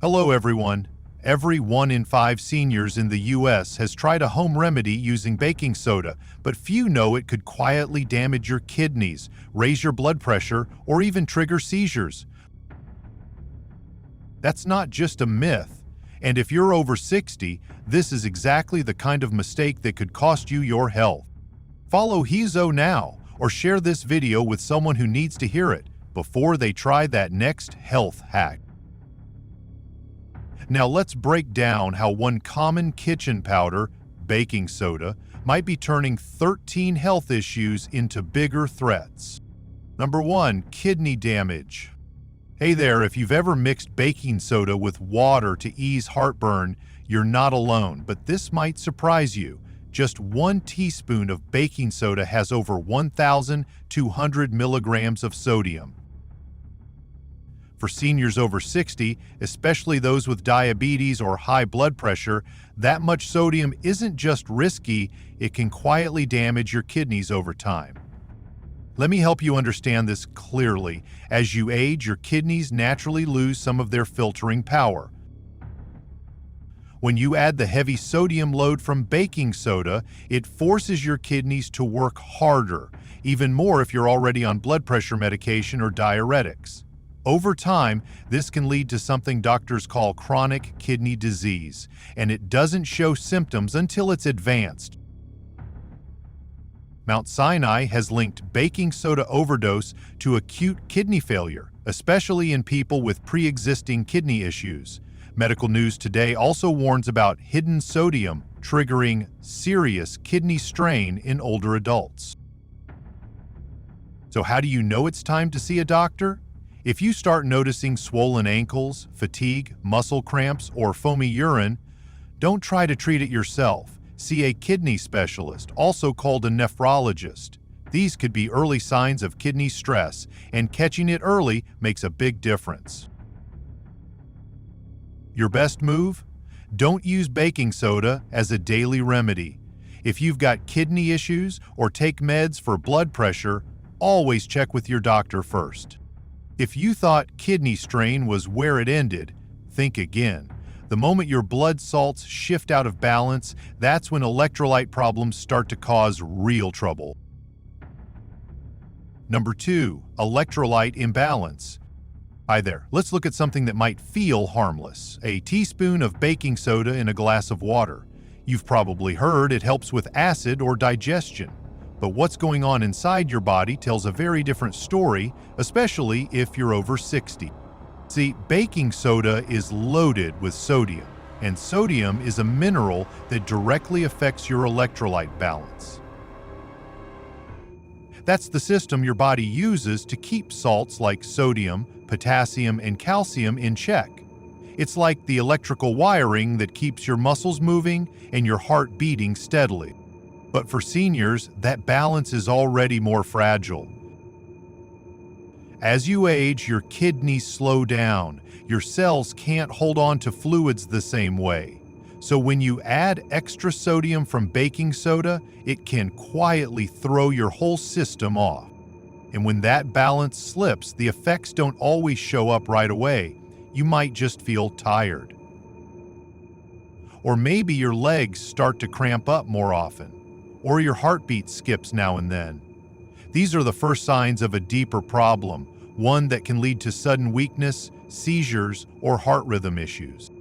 Hello everyone. Every 1 in 5 seniors in the US has tried a home remedy using baking soda, but few know it could quietly damage your kidneys, raise your blood pressure, or even trigger seizures. That's not just a myth, and if you're over 60, this is exactly the kind of mistake that could cost you your health. Follow HEALZO now, or share this video with someone who needs to hear it before they try that next health hack. Now let's break down how one common kitchen powder, baking soda, might be turning 13 health issues into bigger threats. Number 1, kidney damage. Hey there, if you've ever mixed baking soda with water to ease heartburn, you're not alone, but this might surprise you. Just 1 teaspoon of baking soda has over 1,200 milligrams of sodium. For seniors over 60, especially those with diabetes or high blood pressure, that much sodium isn't just risky, it can quietly damage your kidneys over time. Let me help you understand this clearly. As you age, your kidneys naturally lose some of their filtering power. When you add the heavy sodium load from baking soda, it forces your kidneys to work harder, even more if you're already on blood pressure medication or diuretics. Over time, this can lead to something doctors call chronic kidney disease, and it doesn't show symptoms until it's advanced. Mount Sinai has linked baking soda overdose to acute kidney failure, especially in people with pre-existing kidney issues. Medical News Today also warns about hidden sodium triggering serious kidney strain in older adults. So how do you know it's time to see a doctor? If you start noticing swollen ankles, fatigue, muscle cramps, or foamy urine, don't try to treat it yourself. See a kidney specialist, also called a nephrologist. These could be early signs of kidney stress, and catching it early makes a big difference. Your best move? Don't use baking soda as a daily remedy. If you've got kidney issues or take meds for blood pressure, always check with your doctor first. If you thought kidney strain was where it ended, think again. The moment your blood salts shift out of balance, that's when electrolyte problems start to cause real trouble. Number 2, electrolyte imbalance. Hi there, let's look at something that might feel harmless. A teaspoon of baking soda in a glass of water. You've probably heard it helps with acid or digestion. But what's going on inside your body tells a very different story, especially if you're over 60. See, baking soda is loaded with sodium, and sodium is a mineral that directly affects your electrolyte balance. That's the system your body uses to keep salts like sodium, potassium, and calcium in check. It's like the electrical wiring that keeps your muscles moving and your heart beating steadily. But for seniors, that balance is already more fragile. As you age, your kidneys slow down. Your cells can't hold on to fluids the same way. So when you add extra sodium from baking soda, it can quietly throw your whole system off. And when that balance slips, the effects don't always show up right away. You might just feel tired. Or maybe your legs start to cramp up more often. Or your heartbeat skips now and then. These are the first signs of a deeper problem, one that can lead to sudden weakness, seizures, or heart rhythm issues.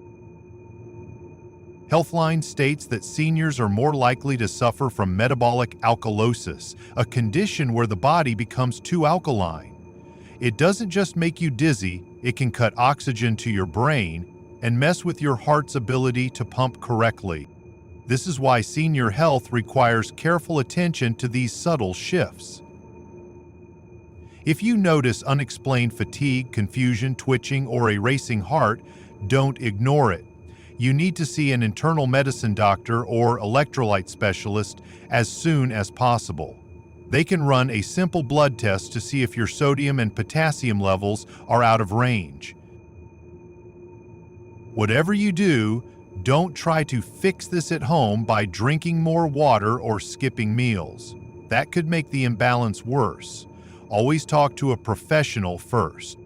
Healthline states that seniors are more likely to suffer from metabolic alkalosis, a condition where the body becomes too alkaline. It doesn't just make you dizzy, it can cut oxygen to your brain and mess with your heart's ability to pump correctly. This is why senior health requires careful attention to these subtle shifts. If you notice unexplained fatigue, confusion, twitching, or a racing heart, don't ignore it. You need to see an internal medicine doctor or electrolyte specialist as soon as possible. They can run a simple blood test to see if your sodium and potassium levels are out of range. Whatever you do, don't try to fix this at home by drinking more water or skipping meals. That could make the imbalance worse. Always talk to a professional first.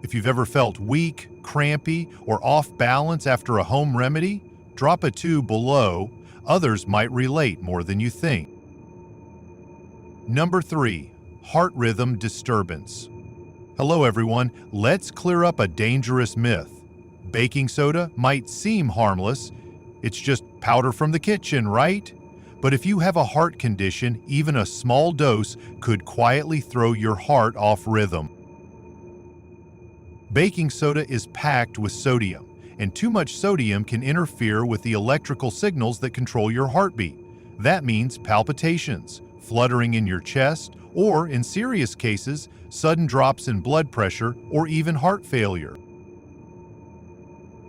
If you've ever felt weak, crampy, or off balance after a home remedy, drop a 2 below. Others might relate more than you think. Number 3. Heart rhythm disturbance. Hello everyone, let's clear up a dangerous myth. Baking soda might seem harmless. It's just powder from the kitchen, right? But if you have a heart condition, even a small dose could quietly throw your heart off rhythm. Baking soda is packed with sodium, and too much sodium can interfere with the electrical signals that control your heartbeat. That means palpitations, fluttering in your chest, or, in serious cases, sudden drops in blood pressure or even heart failure.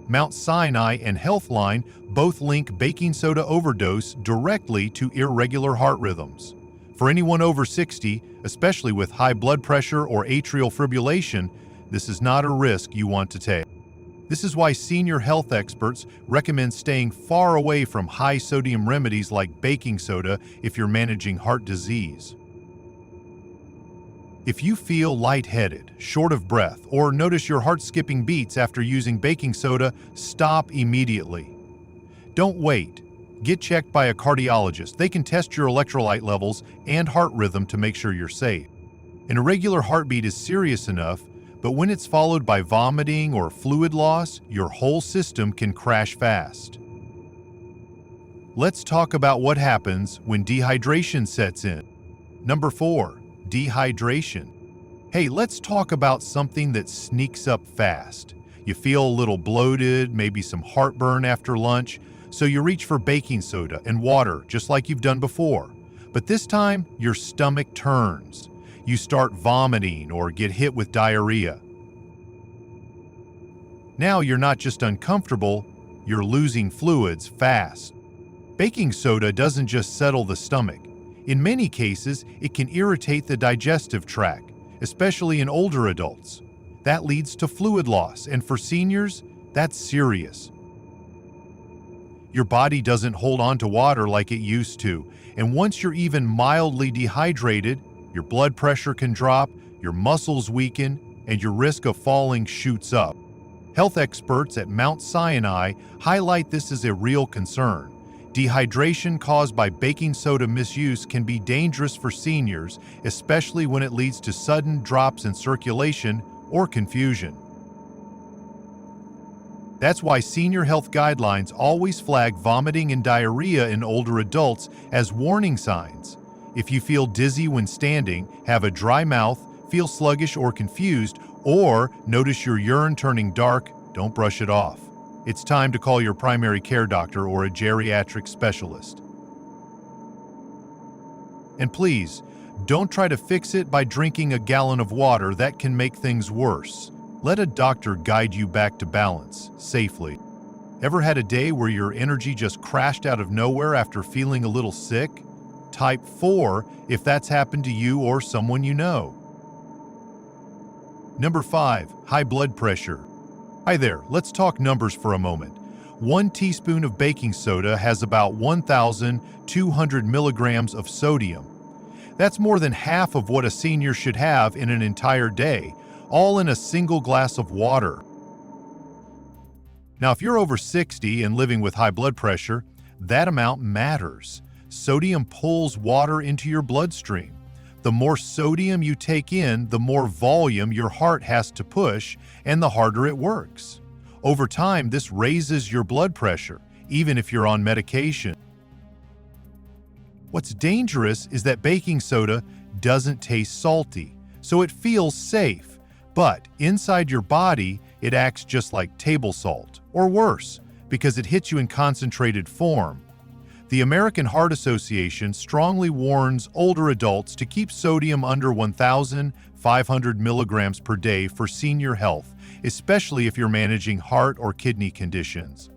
Mount Sinai and Healthline both link baking soda overdose directly to irregular heart rhythms. For anyone over 60, especially with high blood pressure or atrial fibrillation, this is not a risk you want to take. This is why senior health experts recommend staying far away from high-sodium remedies like baking soda if you're managing heart disease. If you feel lightheaded, short of breath, or notice your heart skipping beats after using baking soda, stop immediately. Don't wait. Get checked by a cardiologist. They can test your electrolyte levels and heart rhythm to make sure you're safe. An irregular heartbeat is serious enough, but when it's followed by vomiting or fluid loss, your whole system can crash fast. Let's talk about what happens when dehydration sets in. Number 4, dehydration. Hey, let's talk about something that sneaks up fast. You feel a little bloated, maybe some heartburn after lunch, so you reach for baking soda and water, just like you've done before. But this time, your stomach turns. You start vomiting or get hit with diarrhea. Now you're not just uncomfortable, you're losing fluids fast. Baking soda doesn't just settle the stomach. In many cases, it can irritate the digestive tract, especially in older adults. That leads to fluid loss, and for seniors, that's serious. Your body doesn't hold on to water like it used to, and once you're even mildly dehydrated, your blood pressure can drop, your muscles weaken, and your risk of falling shoots up. Health experts at Mount Sinai highlight this as a real concern. Dehydration caused by baking soda misuse can be dangerous for seniors, especially when it leads to sudden drops in circulation or confusion. That's why senior health guidelines always flag vomiting and diarrhea in older adults as warning signs. If you feel dizzy when standing, have a dry mouth, feel sluggish or confused, or notice your urine turning dark, don't brush it off. It's time to call your primary care doctor or a geriatric specialist. And please, don't try to fix it by drinking a gallon of water. That can make things worse. Let a doctor guide you back to balance, safely. Ever had a day where your energy just crashed out of nowhere after feeling a little sick? Type 4 if that's happened to you or someone you know. Number 5, high blood pressure. Hi there, let's talk numbers for a moment. 1 teaspoon of baking soda has about 1,200 milligrams of sodium. That's more than half of what a senior should have in an entire day, all in a single glass of water. Now, if you're over 60 and living with high blood pressure, that amount matters. Sodium pulls water into your bloodstream. The more sodium you take in, the more volume your heart has to push, and the harder it works. Over time, this raises your blood pressure, even if you're on medication. What's dangerous is that baking soda doesn't taste salty, so it feels safe. But inside your body, it acts just like table salt, or worse, because it hits you in concentrated form. The American Heart Association strongly warns older adults to keep sodium under 1,500 milligrams per day for senior health, especially if you're managing heart or kidney conditions.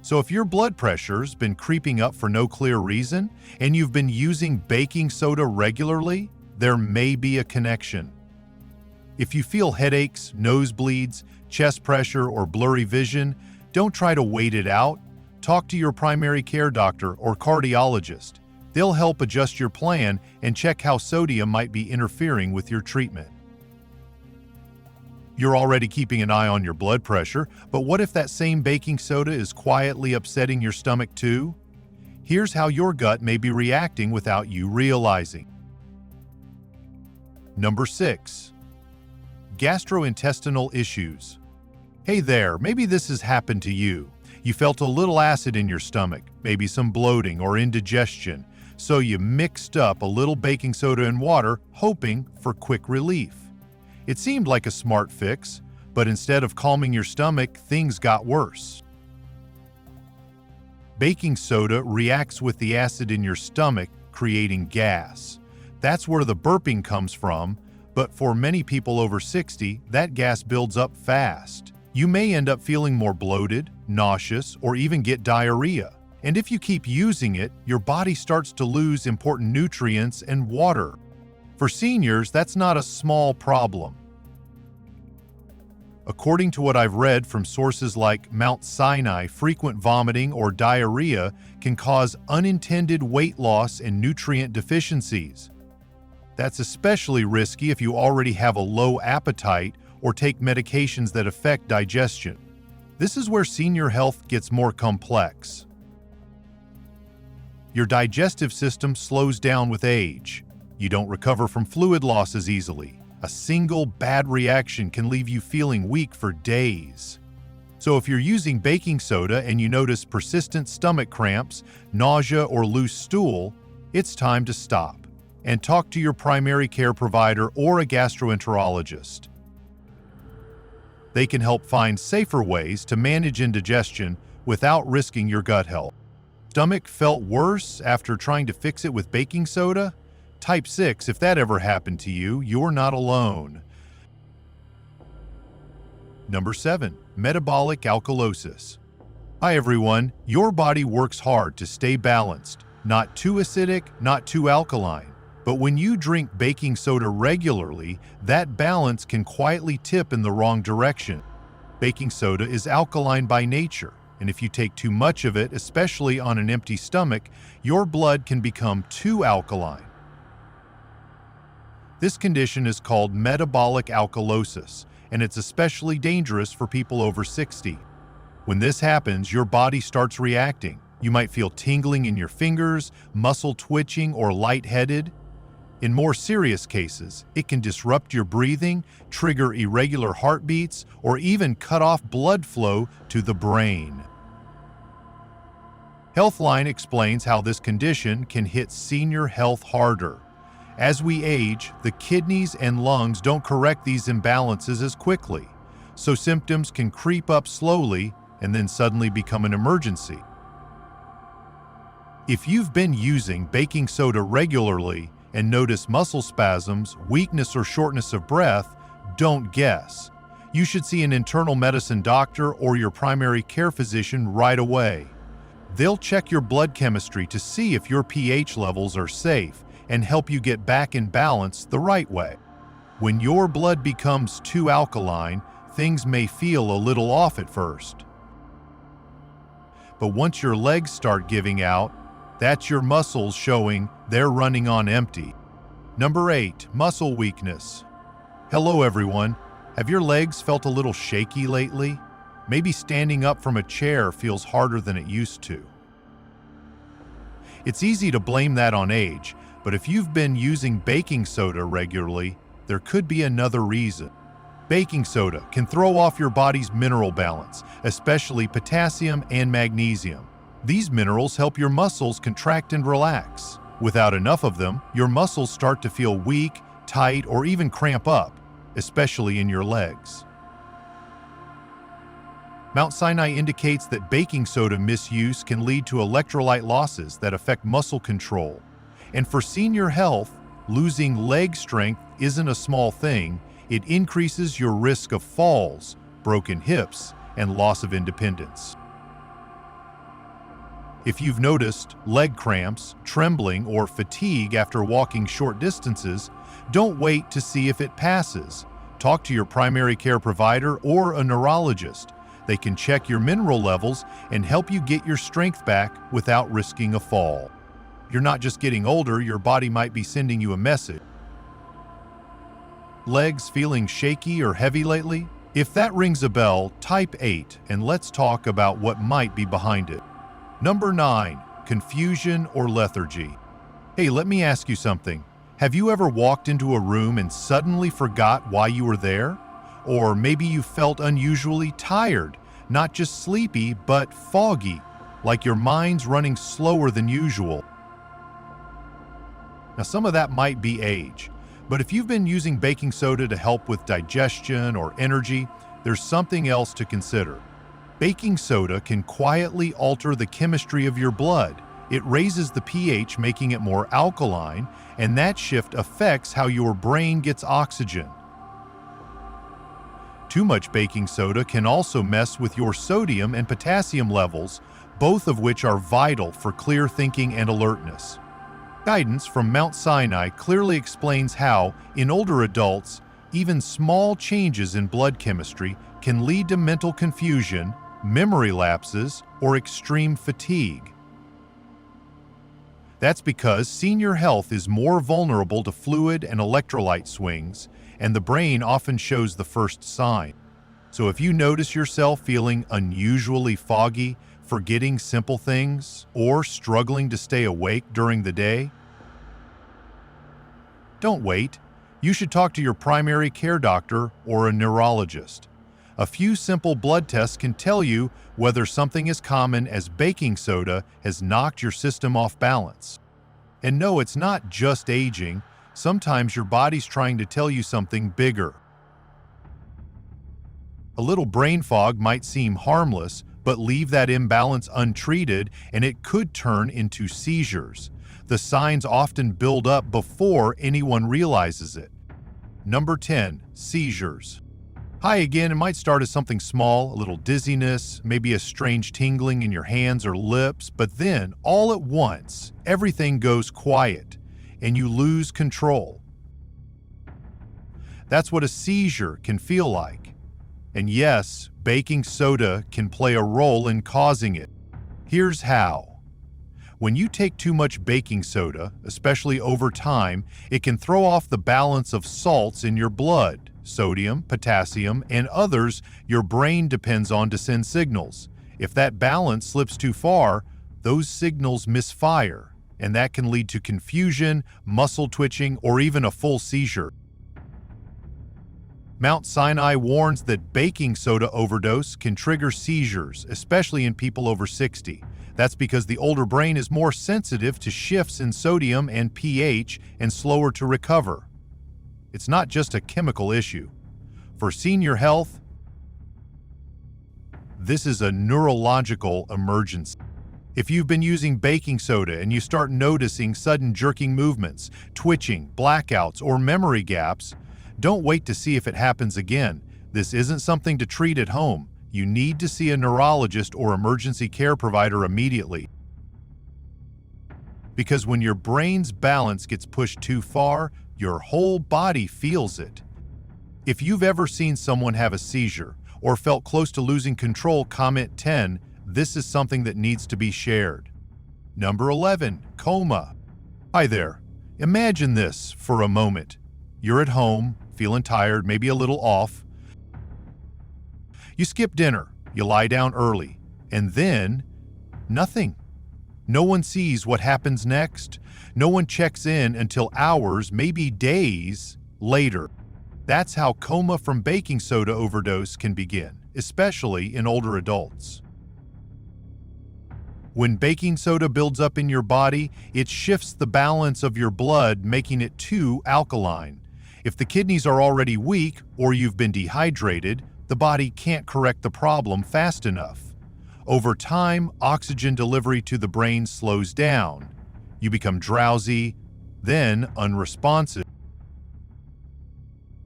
So if your blood pressure's been creeping up for no clear reason, and you've been using baking soda regularly, there may be a connection. If you feel headaches, nosebleeds, chest pressure, or blurry vision, don't try to wait it out. Talk to your primary care doctor or cardiologist. They'll help adjust your plan and check how sodium might be interfering with your treatment. You're already keeping an eye on your blood pressure, but what if that same baking soda is quietly upsetting your stomach too? Here's how your gut may be reacting without you realizing. Number 6. Gastrointestinal issues. Hey there, maybe this has happened to you. You felt a little acid in your stomach, maybe some bloating or indigestion, so you mixed up a little baking soda and water, hoping for quick relief. It seemed like a smart fix, but instead of calming your stomach, things got worse. Baking soda reacts with the acid in your stomach, creating gas. That's where the burping comes from, but for many people over 60, that gas builds up fast. You may end up feeling more bloated, nauseous, or even get diarrhea. And if you keep using it, your body starts to lose important nutrients and water. For seniors, that's not a small problem. According to what I've read from sources like Mount Sinai, frequent vomiting or diarrhea can cause unintended weight loss and nutrient deficiencies. That's especially risky if you already have a low appetite or take medications that affect digestion. This is where senior health gets more complex. Your digestive system slows down with age. You don't recover from fluid loss as easily. A single bad reaction can leave you feeling weak for days. So if you're using baking soda and you notice persistent stomach cramps, nausea, or loose stool, it's time to stop and talk to your primary care provider or a gastroenterologist. They can help find safer ways to manage indigestion without risking your gut health. Stomach felt worse after trying to fix it with baking soda? Type 6, if that ever happened to you, you're not alone. Number 7. Metabolic alkalosis. Hi everyone, your body works hard to stay balanced, not too acidic, not too alkaline. But when you drink baking soda regularly, that balance can quietly tip in the wrong direction. Baking soda is alkaline by nature, and if you take too much of it, especially on an empty stomach, your blood can become too alkaline. This condition is called metabolic alkalosis, and it's especially dangerous for people over 60. When this happens, your body starts reacting. You might feel tingling in your fingers, muscle twitching, or lightheaded. In more serious cases, it can disrupt your breathing, trigger irregular heartbeats, or even cut off blood flow to the brain. Healthline explains how this condition can hit senior health harder. As we age, the kidneys and lungs don't correct these imbalances as quickly, so symptoms can creep up slowly and then suddenly become an emergency. If you've been using baking soda regularly and notice muscle spasms, weakness, or shortness of breath, don't guess. You should see an internal medicine doctor or your primary care physician right away. They'll check your blood chemistry to see if your pH levels are safe and help you get back in balance the right way. When your blood becomes too alkaline, things may feel a little off at first. But once your legs start giving out, that's your muscles showing they're running on empty. Number 8, muscle weakness. Hello everyone. Have your legs felt a little shaky lately? Maybe standing up from a chair feels harder than it used to. It's easy to blame that on age, but if you've been using baking soda regularly, there could be another reason. Baking soda can throw off your body's mineral balance, especially potassium and magnesium. These minerals help your muscles contract and relax. Without enough of them, your muscles start to feel weak, tight, or even cramp up, especially in your legs. Mount Sinai indicates that baking soda misuse can lead to electrolyte losses that affect muscle control. And for senior health, losing leg strength isn't a small thing. It increases your risk of falls, broken hips, and loss of independence. If you've noticed leg cramps, trembling, or fatigue after walking short distances, don't wait to see if it passes. Talk to your primary care provider or a neurologist. They can check your mineral levels and help you get your strength back without risking a fall. You're not just getting older, your body might be sending you a message. legs feeling shaky or heavy lately? If that rings a bell, type 8 and let's talk about what might be behind it. Number 9. Confusion or lethargy. Hey, let me ask you something. Have you ever walked into a room and suddenly forgot why you were there? Or maybe you felt unusually tired, not just sleepy, but foggy, like your mind's running slower than usual. Now, some of that might be age, but if you've been using baking soda to help with digestion or energy, there's something else to consider. Baking soda can quietly alter the chemistry of your blood. It raises the pH, making it more alkaline, and that shift affects how your brain gets oxygen. Too much baking soda can also mess with your sodium and potassium levels, both of which are vital for clear thinking and alertness. Guidance from Mount Sinai clearly explains how, in older adults, even small changes in blood chemistry can lead to mental confusion, memory lapses, or extreme fatigue. That's because senior health is more vulnerable to fluid and electrolyte swings, and the brain often shows the first sign. So if you notice yourself feeling unusually foggy, forgetting simple things, or struggling to stay awake during the day, don't wait. You should talk to your primary care doctor or a neurologist. A few simple blood tests can tell you whether something as common as baking soda has knocked your system off balance. And no, it's not just aging. Sometimes your body's trying to tell you something bigger. A little brain fog might seem harmless, but leave that imbalance untreated and it could turn into seizures. The signs often build up before anyone realizes it. Number 10. Seizures. Hi again, it might start as something small, a little dizziness, maybe a strange tingling in your hands or lips, but then, all at once, everything goes quiet and you lose control. That's what a seizure can feel like. And yes, baking soda can play a role in causing it. Here's how. When you take too much baking soda, especially over time, it can throw off the balance of salts in your blood. Sodium, potassium, and others your brain depends on to send signals. If that balance slips too far, those signals misfire, and that can lead to confusion, muscle twitching, or even a full seizure. Mount Sinai warns that baking soda overdose can trigger seizures, especially in people over 60. That's because the older brain is more sensitive to shifts in sodium and pH and slower to recover. It's not just a chemical issue. For senior health, this is a neurological emergency. If you've been using baking soda and you start noticing sudden jerking movements, twitching, blackouts, or memory gaps, don't wait to see if it happens again. This isn't something to treat at home. You need to see a neurologist or emergency care provider immediately. Because when your brain's balance gets pushed too far, your whole body feels it. If you've ever seen someone have a seizure or felt close to losing control, comment 10. This is something that needs to be shared. Number 11. Coma. Hi there. Imagine this for a moment. You're at home, feeling tired, maybe a little off. You skip dinner, you lie down early, and then nothing. No one sees what happens next. No one checks in until hours, maybe days, later. That's how coma from baking soda overdose can begin, especially in older adults. When baking soda builds up in your body, it shifts the balance of your blood, making it too alkaline. If the kidneys are already weak or you've been dehydrated, the body can't correct the problem fast enough. Over time, oxygen delivery to the brain slows down. You become drowsy, then unresponsive.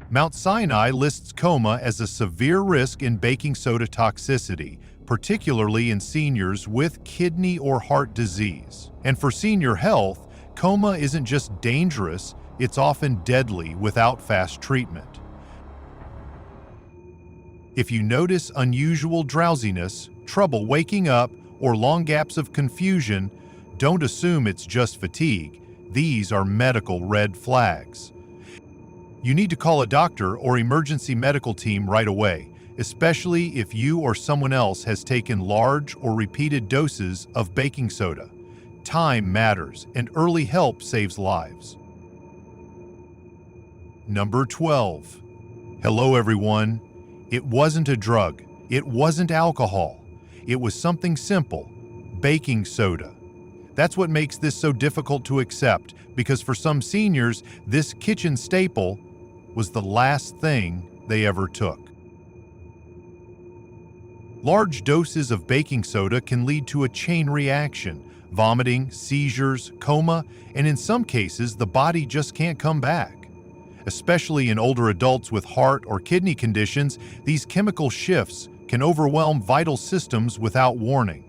Mount Sinai lists coma as a severe risk in baking soda toxicity, particularly in seniors with kidney or heart disease. And for senior health, coma isn't just dangerous, it's often deadly without fast treatment. If you notice unusual drowsiness, trouble waking up, or long gaps of confusion, don't assume it's just fatigue. These are medical red flags. You need to call a doctor or emergency medical team right away, especially if you or someone else has taken large or repeated doses of baking soda. Time matters, and early help saves lives. Number 12. Hello, everyone. It wasn't a drug. It wasn't alcohol. It was something simple: baking soda. That's what makes this so difficult to accept, because for some seniors, this kitchen staple was the last thing they ever took. Large doses of baking soda can lead to a chain reaction: vomiting, seizures, coma, and in some cases, the body just can't come back. Especially in older adults with heart or kidney conditions, these chemical shifts can overwhelm vital systems without warning.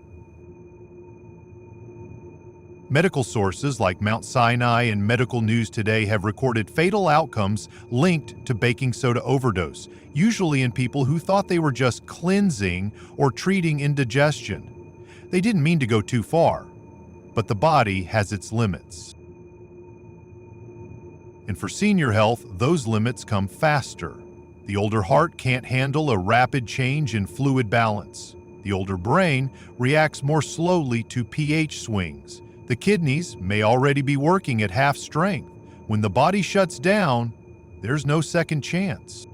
Medical sources like Mount Sinai and Medical News Today have recorded fatal outcomes linked to baking soda overdose, usually in people who thought they were just cleansing or treating indigestion. They didn't mean to go too far, but the body has its limits. And for senior health, those limits come faster. The older heart can't handle a rapid change in fluid balance. The older brain reacts more slowly to pH swings. The kidneys may already be working at half strength. When the body shuts down, there's no second chance.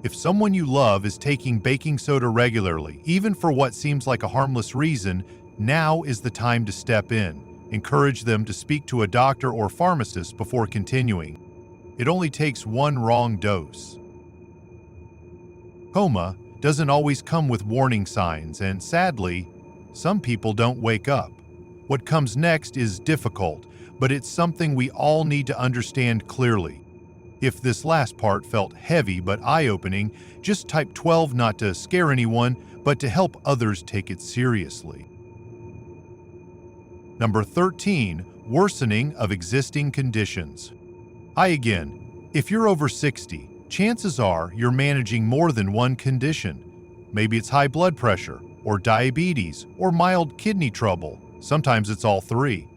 If someone you love is taking baking soda regularly, even for what seems like a harmless reason, now is the time to step in. Encourage them to speak to a doctor or pharmacist before continuing. It only takes one wrong dose. Coma doesn't always come with warning signs, and sadly, some people don't wake up. What comes next is difficult, but it's something we all need to understand clearly. If this last part felt heavy but eye-opening, just type 12 not to scare anyone, but to help others take it seriously. Number 13, worsening of existing conditions. Again, if you're over 60, chances are you're managing more than one condition. Maybe it's high blood pressure, or diabetes, or mild kidney trouble. Sometimes it's all three.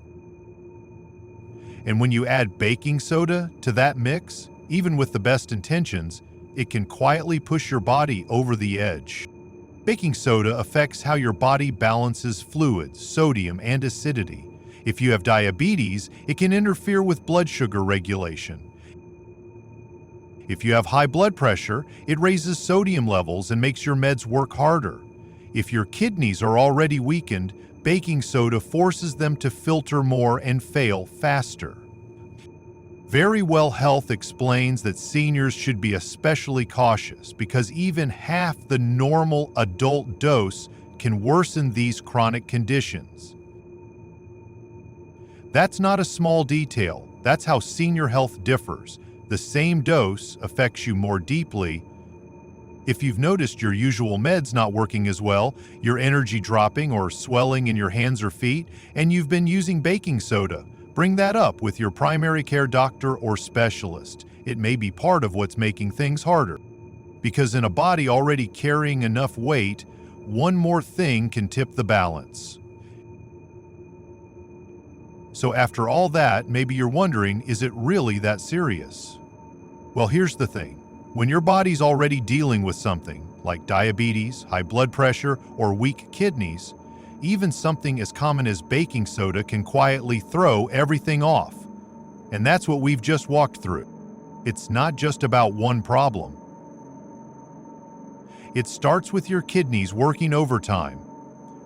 And when you add baking soda to that mix, even with the best intentions, it can quietly push your body over the edge. Baking soda affects how your body balances fluids, sodium, and acidity. If you have diabetes, it can interfere with blood sugar regulation. If you have high blood pressure, it raises sodium levels and makes your meds work harder. If your kidneys are already weakened, baking soda forces them to filter more and fail faster. Very Well Health explains that seniors should be especially cautious because even half the normal adult dose can worsen these chronic conditions. That's not a small detail. That's how senior health differs. The same dose affects you more deeply. If you've noticed your usual meds not working as well, your energy dropping or swelling in your hands or feet, and you've been using baking soda, bring that up with your primary care doctor or specialist. It may be part of what's making things harder. Because in a body already carrying enough weight, one more thing can tip the balance. So after all that, maybe you're wondering, is it really that serious? Well, here's the thing. When your body's already dealing with something, like diabetes, high blood pressure, or weak kidneys, even something as common as baking soda can quietly throw everything off. And that's what we've just walked through. It's not just about one problem. It starts with your kidneys working overtime.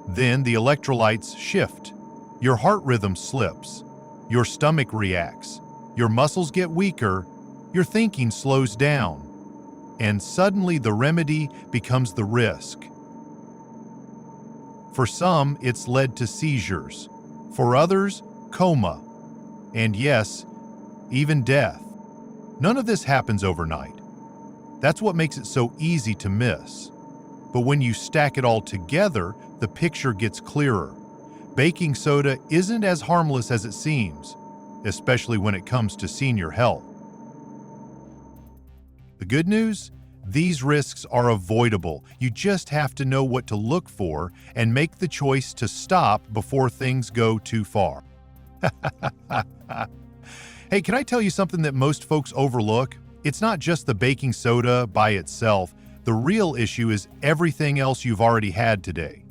Then the electrolytes shift. Your heart rhythm slips. Your stomach reacts. Your muscles get weaker. Your thinking slows down. And suddenly the remedy becomes the risk. For some, it's led to seizures. For others, coma. And yes, even death. None of this happens overnight. That's what makes it so easy to miss. But when you stack it all together, the picture gets clearer. Baking soda isn't as harmless as it seems, especially when it comes to senior health. The good news? These risks are avoidable. You just have to know what to look for and make the choice to stop before things go too far. Hey, can I tell you something that most folks overlook? It's not just the baking soda by itself. The real issue is everything else you've already had today.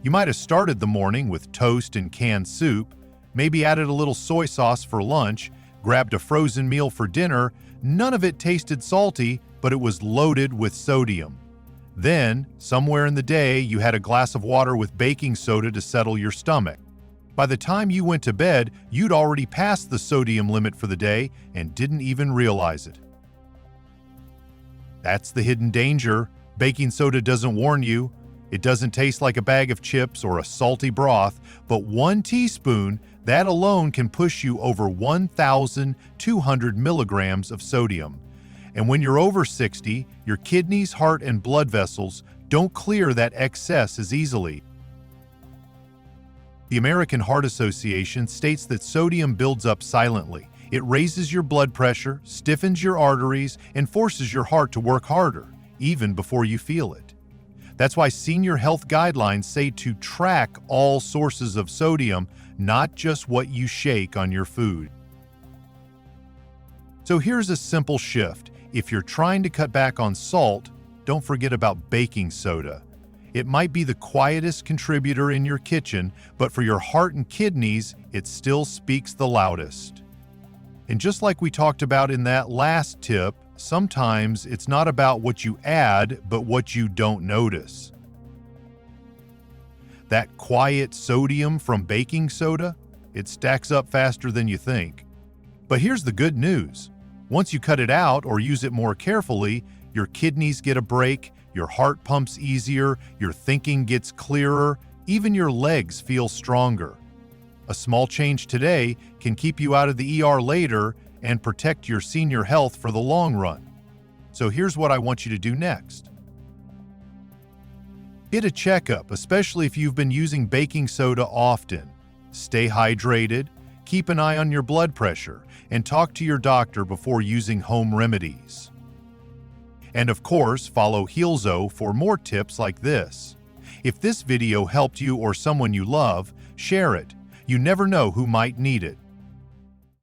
You might have started the morning with toast and canned soup, maybe added a little soy sauce for lunch, grabbed a frozen meal for dinner. None of it tasted salty, but it was loaded with sodium. Then, somewhere in the day, you had a glass of water with baking soda to settle your stomach. By the time you went to bed, you'd already passed the sodium limit for the day and didn't even realize it. That's the hidden danger. Baking soda doesn't warn you. It doesn't taste like a bag of chips or a salty broth, but 1 teaspoon, that alone can push you over 1,200 milligrams of sodium. And when you're over 60, your kidneys, heart, and blood vessels don't clear that excess as easily. The American Heart Association states that sodium builds up silently. It raises your blood pressure, stiffens your arteries, and forces your heart to work harder, even before you feel it. That's why senior health guidelines say to track all sources of sodium, not just what you shake on your food. So here's a simple shift. If you're trying to cut back on salt, don't forget about baking soda. It might be the quietest contributor in your kitchen, but for your heart and kidneys, it still speaks the loudest. And just like we talked about in that last tip, sometimes it's not about what you add, but what you don't notice. That quiet sodium from baking soda, it stacks up faster than you think. But here's the good news. Once you cut it out or use it more carefully, your kidneys get a break, your heart pumps easier, your thinking gets clearer, even your legs feel stronger. A small change today can keep you out of the ER later and protect your senior health for the long run. So here's what I want you to do next. Get a checkup, especially if you've been using baking soda often. Stay hydrated, keep an eye on your blood pressure, and talk to your doctor before using home remedies. And of course, follow HEALZO for more tips like this. If this video helped you or someone you love, share it. You never know who might need it.